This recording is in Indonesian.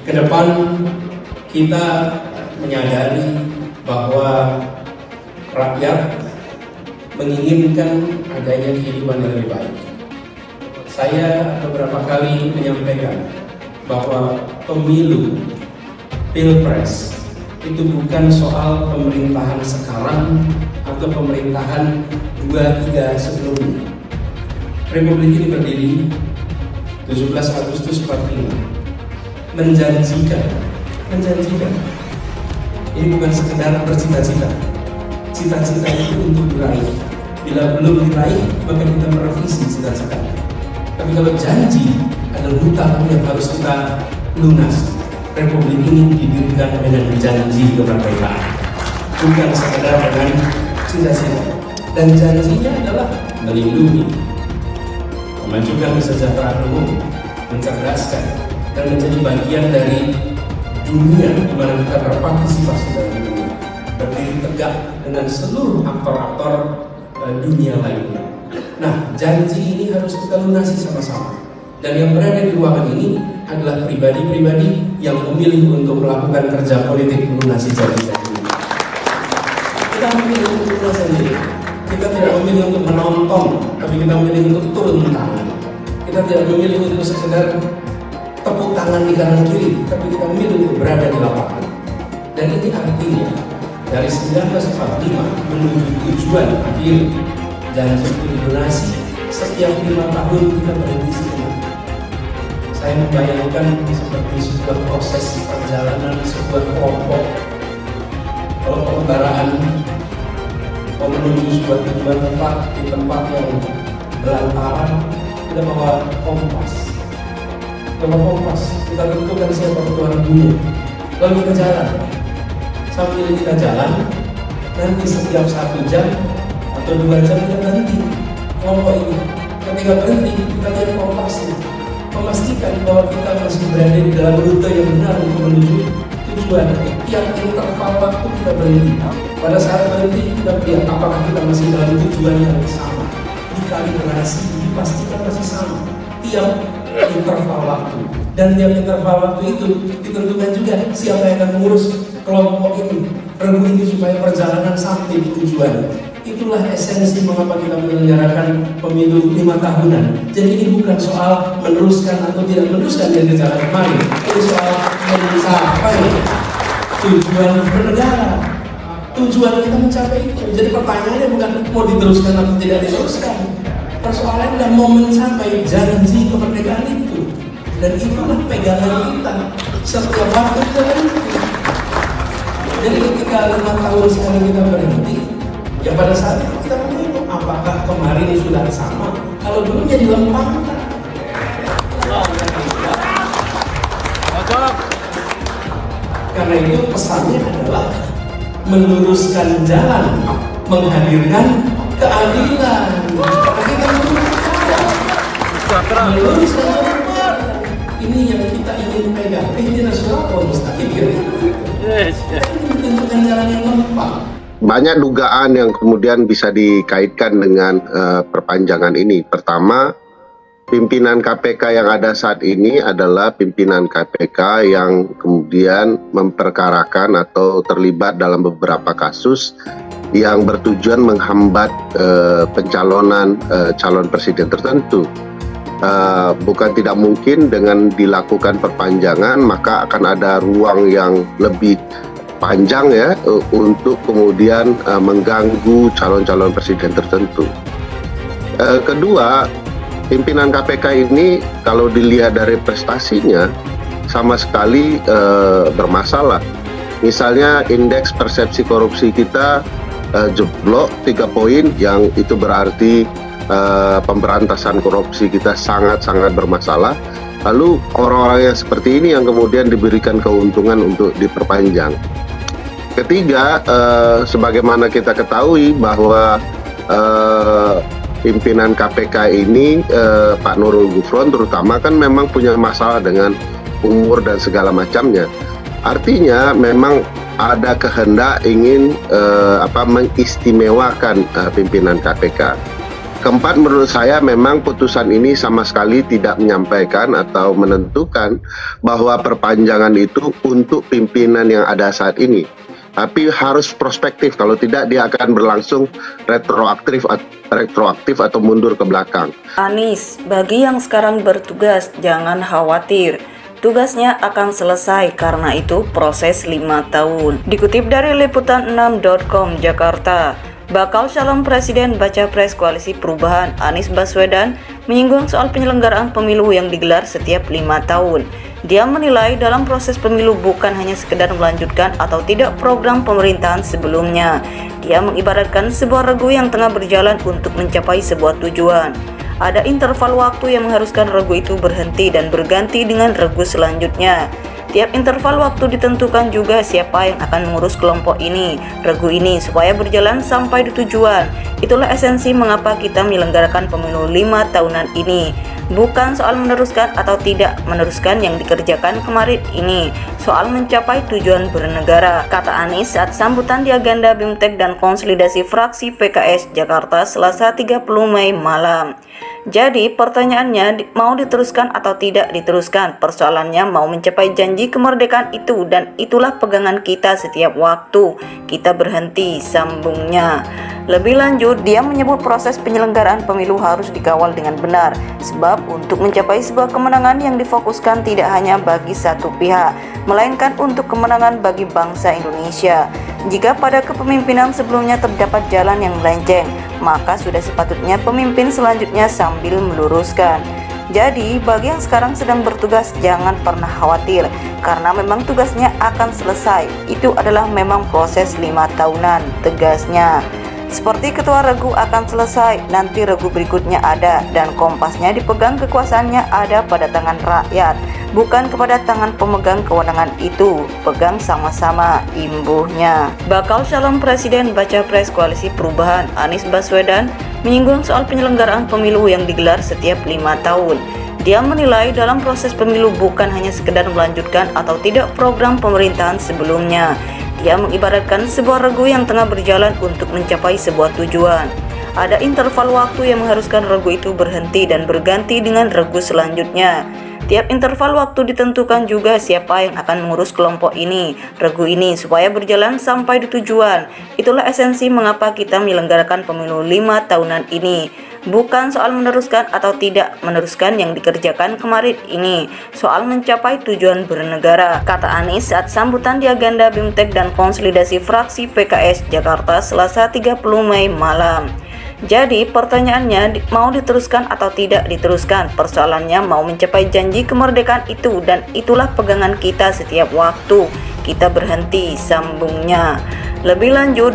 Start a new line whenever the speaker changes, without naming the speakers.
Ke depan kita menyadari bahwa rakyat menginginkan adanya kehidupan yang lebih baik. Saya beberapa kali menyampaikan bahwa pemilu, pilpres itu bukan soal pemerintahan sekarang atau pemerintahan 2-3 sebelumnya. Republik ini berdiri 17 Agustus 45, menjanjikan. Ini bukan sekedar bercita-cita. Cita-cita itu untuk diraih. Bila belum diraih, maka kita merevisi cita-cita. Tapi kalau janji adalah hutang yang harus kita lunas. Republik ini didirikan dengan janji kemerdekaan, bukan sekedar dengan cita-cita. Dan janjinya adalah melindungi, memajukan kesejahteraan umum, mencerdaskan, dan menjadi bagian dari dunia di mana kita berpartisipasi dalam dunia, berdiri tegak dengan seluruh aktor-aktor dunia lainnya. Nah, janji ini harus kita lunasi sama-sama. Dan yang berada di ruangan ini adalah pribadi-pribadi yang memilih untuk melakukan kerja politik melunasi janji-janji ini. Kita memilih untuk melunasi sendiri. Kita tidak memilih untuk menonton, tapi kita memilih untuk turun tangan. Kita tidak memilih untuk sekedar tepuk tangan di kanan kiri, tapi kita memilih untuk berada di lapangan. Dan ini artinya dari 1945 menuju tujuan akhir janji itu dilunasi, setiap 5 tahun kita berhenti sejenak. Saya membayangkan seperti sebuah proses perjalanan sebuah kelompok. Kalau pengembaraan mau menuju sebuah tujuan di tempat yang belantaran, kita bawa kompas. Kita tentukan siapa tuan dunia, lalu kita jalan. Sambil kita jalan, nanti setiap 1 jam atau 2 jam kita berhenti kelompok ini. Ketika berhenti, kita lihat kompasnya, memastikan bahwa kita masih berada di dalam rute yang benar untuk menuju tujuan. Tiap interval waktu kita berhenti. Pada saat berhenti, kita lihat apakah kita masih dalam tujuan yang sama. Dikalibrasi, dipastikan masih sama. Tiap interval waktu. Dan tiap interval waktu itu ditentukan juga siapa yang akan mengurus kelompok ini, regu ini, supaya perjalanan sampai di tujuan. Itulah esensi mengapa kita menyelenggarakan pemilu 5 tahunan. Jadi ini bukan soal meneruskan atau tidak meneruskan yang berjalan kemarin. Ini soal mencapai tujuan bernegara. Tujuan kita mencapai itu. Jadi pertanyaannya bukan mau diteruskan atau tidak diteruskan. Persoalannya adalah mau mencapai janji kemerdekaan itu. Dan itulah pegangan kita setiap waktu kita berhenti. Jadi ketika 5 tahun sekali kita berhenti, ya pada saat itu kita menunggu apakah kemarin sudah sama, kalau dulunya dilempangkan. Karena itu pesannya adalah meluruskan jalan, menghadirkan keadilan. Karena kita meluruskan jalan. Ini yang kita ingin pegang. Ini nasional atau mustahil gitu. Ini menentukan jalan yang lempang.
Banyak dugaan yang kemudian bisa dikaitkan dengan perpanjangan ini. Pertama, pimpinan KPK yang ada saat ini adalah pimpinan KPK yang kemudian memperkarakan atau terlibat dalam beberapa kasus yang bertujuan menghambat pencalonan calon presiden tertentu. Bukan tidak mungkin dengan dilakukan perpanjangan maka akan ada ruang yang lebih panjang ya untuk kemudian mengganggu calon-calon presiden tertentu. Kedua, pimpinan KPK ini kalau dilihat dari prestasinya sama sekali bermasalah. Misalnya indeks persepsi korupsi kita jeblok 3 poin, yang itu berarti pemberantasan korupsi kita sangat-sangat bermasalah. Lalu orang-orang yang seperti ini yang kemudian diberikan keuntungan untuk diperpanjang. Ketiga, sebagaimana kita ketahui bahwa pimpinan KPK ini, Pak Nurul Gufron terutama, kan memang punya masalah dengan umur dan segala macamnya. Artinya memang ada kehendak ingin mengistimewakan pimpinan KPK. Keempat, menurut saya memang putusan ini sama sekali tidak menyampaikan atau menentukan bahwa perpanjangan itu untuk pimpinan yang ada saat ini. Tapi harus prospektif, kalau tidak dia akan berlangsung retroaktif atau mundur ke belakang.
Anies, bagi yang sekarang bertugas jangan khawatir. Tugasnya akan selesai karena itu proses 5 tahun. Dikutip dari liputan6.com Jakarta, bakal calon presiden baca pres Koalisi Perubahan Anies Baswedan menyinggung soal penyelenggaraan pemilu yang digelar setiap 5 tahun. Dia menilai dalam proses pemilu bukan hanya sekedar melanjutkan atau tidak program pemerintahan sebelumnya. Dia mengibaratkan sebuah regu yang tengah berjalan untuk mencapai sebuah tujuan. Ada interval waktu yang mengharuskan regu itu berhenti dan berganti dengan regu selanjutnya. Tiap interval waktu ditentukan juga siapa yang akan mengurus kelompok ini, regu ini, supaya berjalan sampai di tujuan. Itulah esensi mengapa kita menyelenggarakan pemilu 5 tahunan ini. Bukan soal meneruskan atau tidak meneruskan yang dikerjakan kemarin ini, soal mencapai tujuan bernegara, kata Anies saat sambutan di agenda BIMTEK dan konsolidasi fraksi PKS Jakarta Selasa 30 Mei malam. Jadi pertanyaannya, mau diteruskan atau tidak diteruskan, persoalannya mau mencapai janji kemerdekaan itu, dan itulah pegangan kita setiap waktu kita berhenti, sambungnya. Lebih lanjut, dia menyebut proses penyelenggaraan pemilu harus dikawal dengan benar, sebab untuk mencapai sebuah kemenangan yang difokuskan tidak hanya bagi satu pihak, melainkan untuk kemenangan bagi bangsa Indonesia. Jika pada kepemimpinan sebelumnya terdapat jalan yang melenceng, maka sudah sepatutnya pemimpin selanjutnya sambil meluruskan. Jadi, bagi yang sekarang sedang bertugas jangan pernah khawatir, karena memang tugasnya akan selesai. Itu adalah memang proses 5 tahunan, tegasnya. Seperti ketua regu akan selesai, nanti regu berikutnya ada, dan kompasnya dipegang kekuasaannya ada pada tangan rakyat, bukan kepada tangan pemegang kewenangan itu. Pegang sama-sama, imbuhnya. Bakal calon presiden baca pres Koalisi Perubahan Anies Baswedan menyinggung soal penyelenggaraan pemilu yang digelar setiap 5 tahun. Dia menilai dalam proses pemilu bukan hanya sekedar melanjutkan atau tidak program pemerintahan sebelumnya. Dia mengibaratkan sebuah regu yang tengah berjalan untuk mencapai sebuah tujuan. Ada interval waktu yang mengharuskan regu itu berhenti dan berganti dengan regu selanjutnya. Tiap interval waktu ditentukan juga siapa yang akan mengurus kelompok ini, regu ini, supaya berjalan sampai di tujuan. Itulah esensi mengapa kita menyelenggarakan pemilu 5 tahunan ini. Bukan soal meneruskan atau tidak meneruskan yang dikerjakan kemarin ini, soal mencapai tujuan bernegara, kata Anies saat sambutan di agenda BIMTEK dan konsolidasi fraksi PKS Jakarta Selasa 30 Mei malam. Jadi pertanyaannya, mau diteruskan atau tidak diteruskan, persoalannya mau mencapai janji kemerdekaan itu, dan itulah pegangan kita setiap waktu kita berhenti, sambungnya. Lebih lanjut,